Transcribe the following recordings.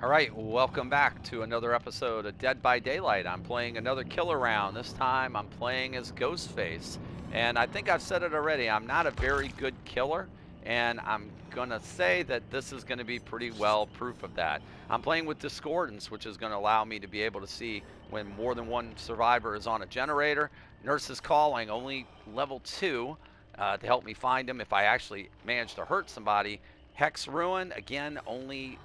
All right, welcome back to another episode of Dead by Daylight. I'm playing another killer round. This time I'm playing as Ghostface. And I think I've said it already, I'm not a very good killer, and I'm gonna say that this is gonna be pretty well proof of that. I'm playing with Discordance, which is gonna allow me to be able to see when more than one survivor is on a generator. Nurse is calling, only level 2 to help me find him if I actually manage to hurt somebody. Hex Ruin, again, only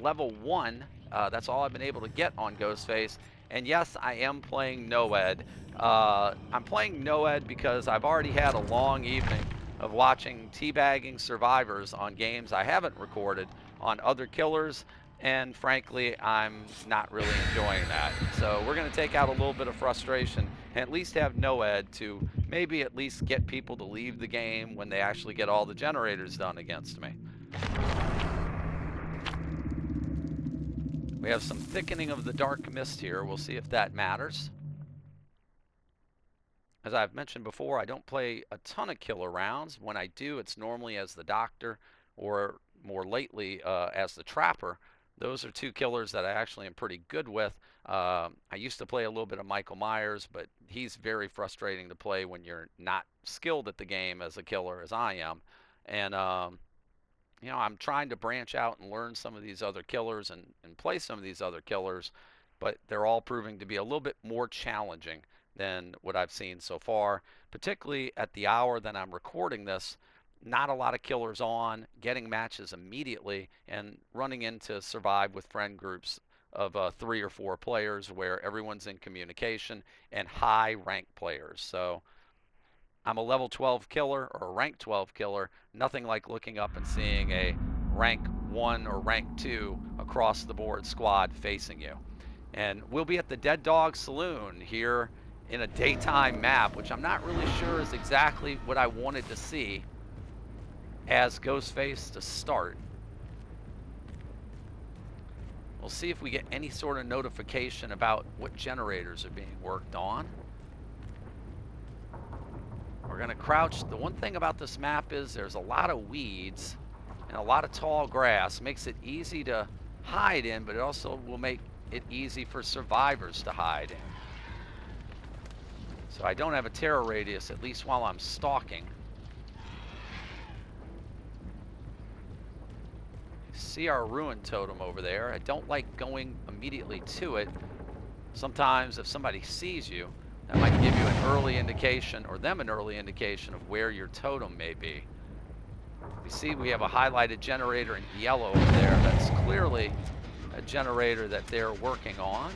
level 1. That's all I've been able to get on Ghostface. And yes, I am playing Noed. I'm playing Noed because I've already had a long evening of watching teabagging survivors on games I haven't recorded on other killers, and frankly, I'm not really enjoying that. So we're going to take out a little bit of frustration and at least have Noed to maybe at least get people to leave the game when they actually get all the generators done against me. We have some thickening of the dark mist here. We'll see if that matters. As I've mentioned before, I don't play a ton of killer rounds. When I do, it's normally as the doctor or more lately as the trapper. Those are two killers that I actually am pretty good with. I used to play a little bit of Michael Myers, but he's very frustrating to play when you're not skilled at the game as a killer as I am. And you know, I'm trying to branch out and learn some of these other killers and play some of these other killers, but they're all proving to be a little bit more challenging than what I've seen so far, particularly at the hour that I'm recording this. Not a lot of killers on, getting matches immediately, and running into survive with friend groups of 3 or 4 players where everyone's in communication and high rank players. So I'm a level 12 killer or a rank 12 killer. Nothing like looking up and seeing a rank 1 or rank 2 across the board squad facing you. And we'll be at the Dead Dog Saloon here in a daytime map, which I'm not really sure is exactly what I wanted to see as Ghostface to start. We'll see if we get any sort of notification about what generators are being worked on. We're going to crouch. The one thing about this map is there's a lot of weeds and a lot of tall grass. Makes it easy to hide in, but it also will make it easy for survivors to hide in. So I don't have a terror radius, at least while I'm stalking. See our ruin totem over there. I don't like going immediately to it. Sometimes if somebody sees you, that might give you an early indication, or them an early indication of where your totem may be. We see we have a highlighted generator in yellow over there. That's clearly a generator that they're working on.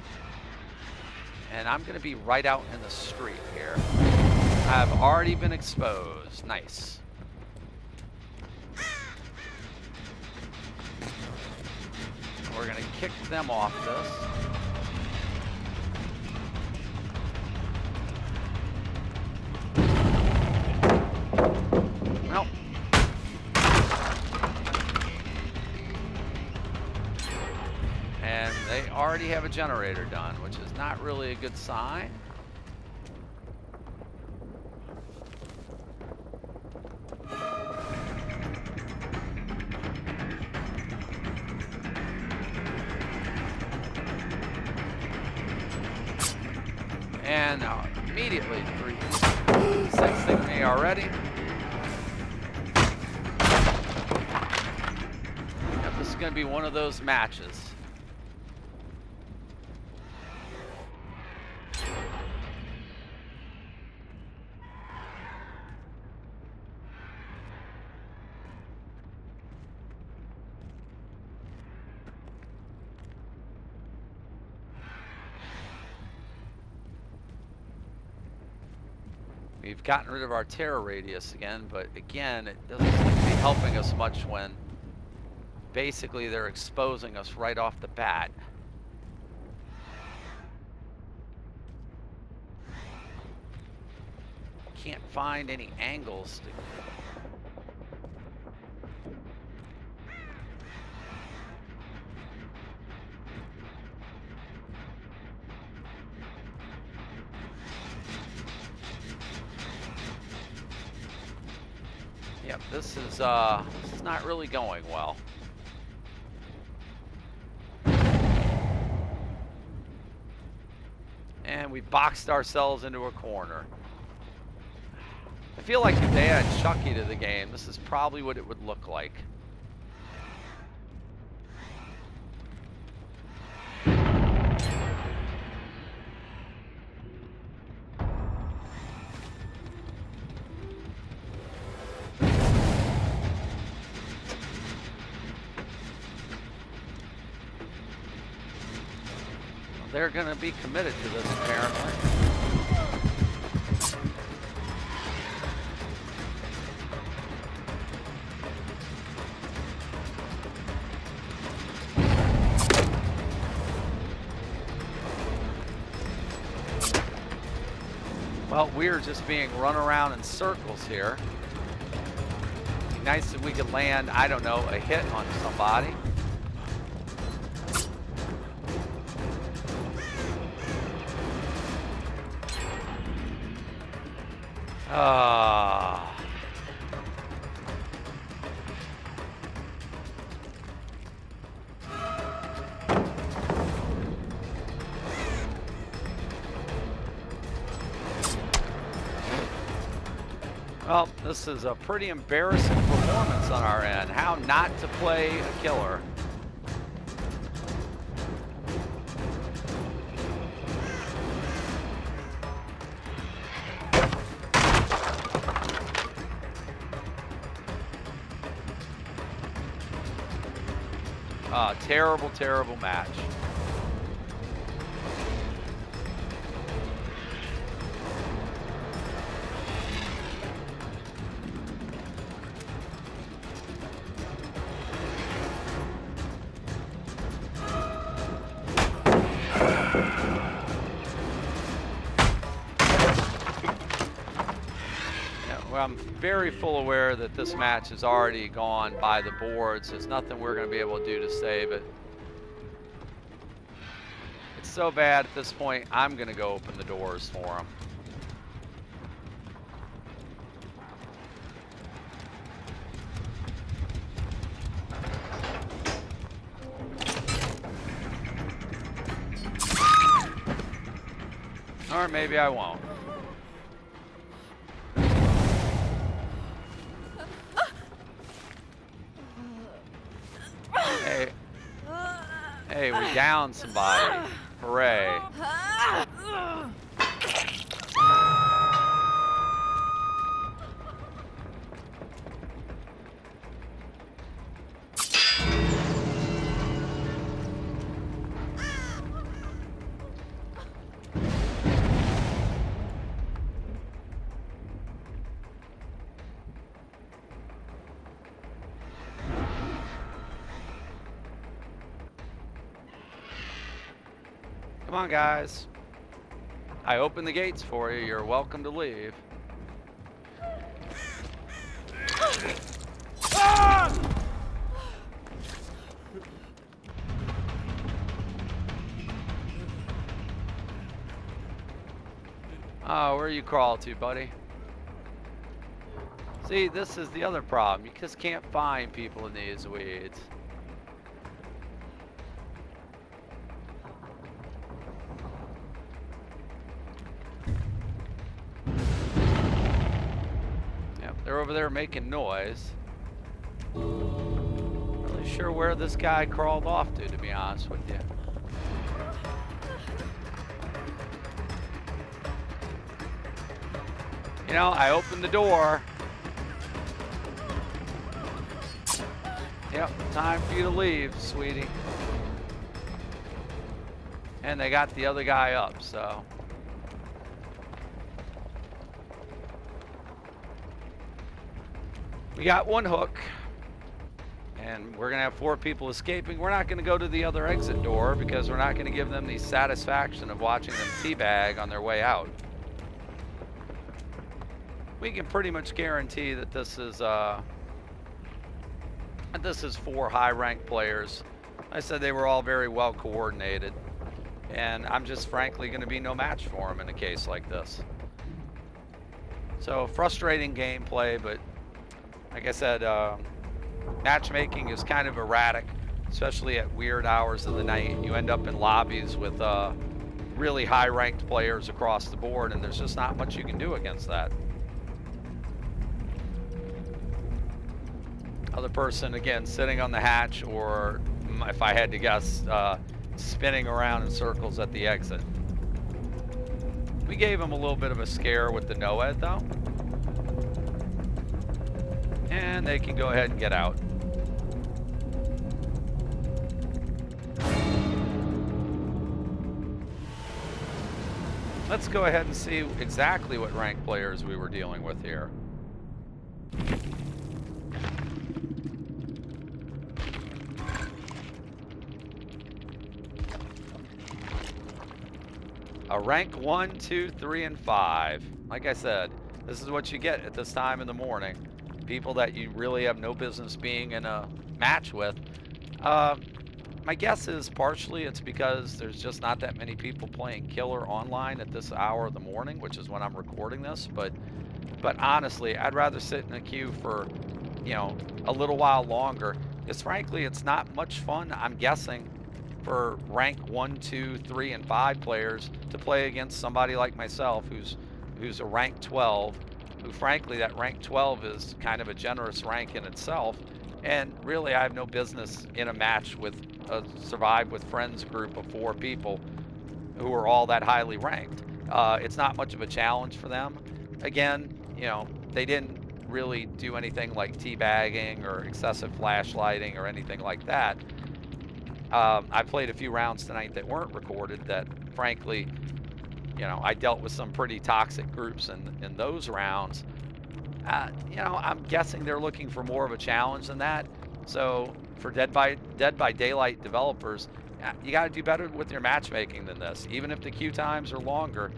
And I'm going to be right out in the street here. I've already been exposed. Nice. We're going to kick them off this. Nope. And they already have a generator done, which is not really a good sign. And immediately 3-6 me already. Yep, this is going to be one of those matches. We've gotten rid of our terror radius again, but again, it doesn't seem to be helping us much when basically they're exposing us right off the bat. Can't find any angles to... Yep, this is not really going well. And we boxed ourselves into a corner. I feel like if they add Chucky to the game, this is probably what it would look like. They're going to be committed to this, apparently. Well, we're just being run around in circles here. It'd be nice if we could land, I don't know, a hit on somebody. Well, this is a pretty embarrassing performance on our end. How not to play a killer. Terrible, terrible match. Well, I'm very full aware that this match is already gone by the boards. There's nothing we're going to be able to do to save it. It's so bad at this point, I'm going to go open the doors for them. Or maybe I won't. Hey, we downed somebody. Hooray. Come on, guys. I opened the gates for you. You're welcome to leave. Oh, where you crawl to, buddy? See, this is the other problem. You just can't find people in these weeds. They're over there making noise. Not really sure where this guy crawled off to be honest with you. You know, I opened the door. Yep, time for you to leave, sweetie. And they got the other guy up, so. We got one hook, and we're going to have 4 people escaping. We're not going to go to the other exit door because we're not going to give them the satisfaction of watching them teabag on their way out. We can pretty much guarantee that this is 4 high-ranked players. I said they were all very well coordinated, and I'm just frankly going to be no match for them in a case like this. So frustrating gameplay, but like I said, matchmaking is kind of erratic, especially at weird hours of the night. You end up in lobbies with really high-ranked players across the board, and there's just not much you can do against that. Other person, again, sitting on the hatch, or if I had to guess, spinning around in circles at the exit. We gave him a little bit of a scare with the NOED, though. And they can go ahead and get out. Let's go ahead and see exactly what ranked players we were dealing with here. A rank 1, 2, 3, and 5. Like I said, this is what you get at this time in the morning. People that you really have no business being in a match with. My guess is partially it's because there's just not that many people playing killer online at this hour of the morning, which is when I'm recording this. But honestly, I'd rather sit in a queue for, you know, a little while longer. Because frankly, it's not much fun, I'm guessing, for rank 1, 2, 3, and 5 players to play against somebody like myself who's a rank 12, who frankly that rank 12 is kind of a generous rank in itself, and really I have no business in a match with a survive with friends group of 4 people who are all that highly ranked. It's not much of a challenge for them. Again, you know, they didn't really do anything like teabagging or excessive flashlighting or anything like that. I played a few rounds tonight that weren't recorded that, frankly, you know, I dealt with some pretty toxic groups in those rounds. You know, I'm guessing they're looking for more of a challenge than that. So for Dead by Daylight developers, you got to do better with your matchmaking than this. Even if the queue times are longer,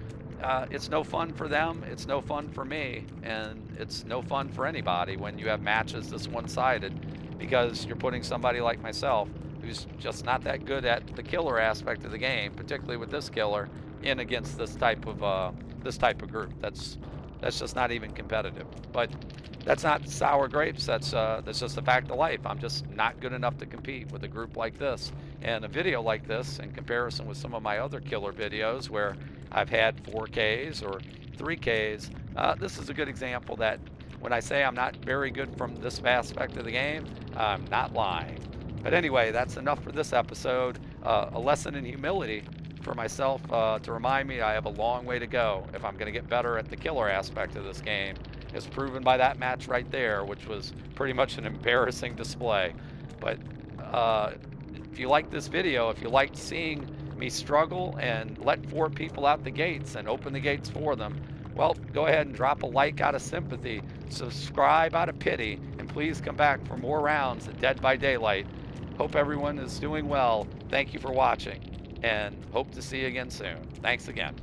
it's no fun for them, it's no fun for me, and it's no fun for anybody when you have matches this one-sided, because you're putting somebody like myself who's just not that good at the killer aspect of the game, particularly with this killer, in against this type of group. That's just not even competitive. But that's not sour grapes. That's just a fact of life. I'm just not good enough to compete with a group like this. And a video like this, in comparison with some of my other killer videos where I've had 4Ks or 3Ks, this is a good example that when I say I'm not very good from this aspect of the game, I'm not lying. But anyway, that's enough for this episode. A lesson in humility for myself to remind me I have a long way to go if I'm going to get better at the killer aspect of this game, as proven by that match right there, which was pretty much an embarrassing display. But if you like this video, if you liked seeing me struggle and let 4 people out the gates and open the gates for them, well, go ahead and drop a like out of sympathy, subscribe out of pity, and please come back for more rounds at Dead by Daylight. Hope everyone is doing well. Thank you for watching, and hope to see you again soon. Thanks again.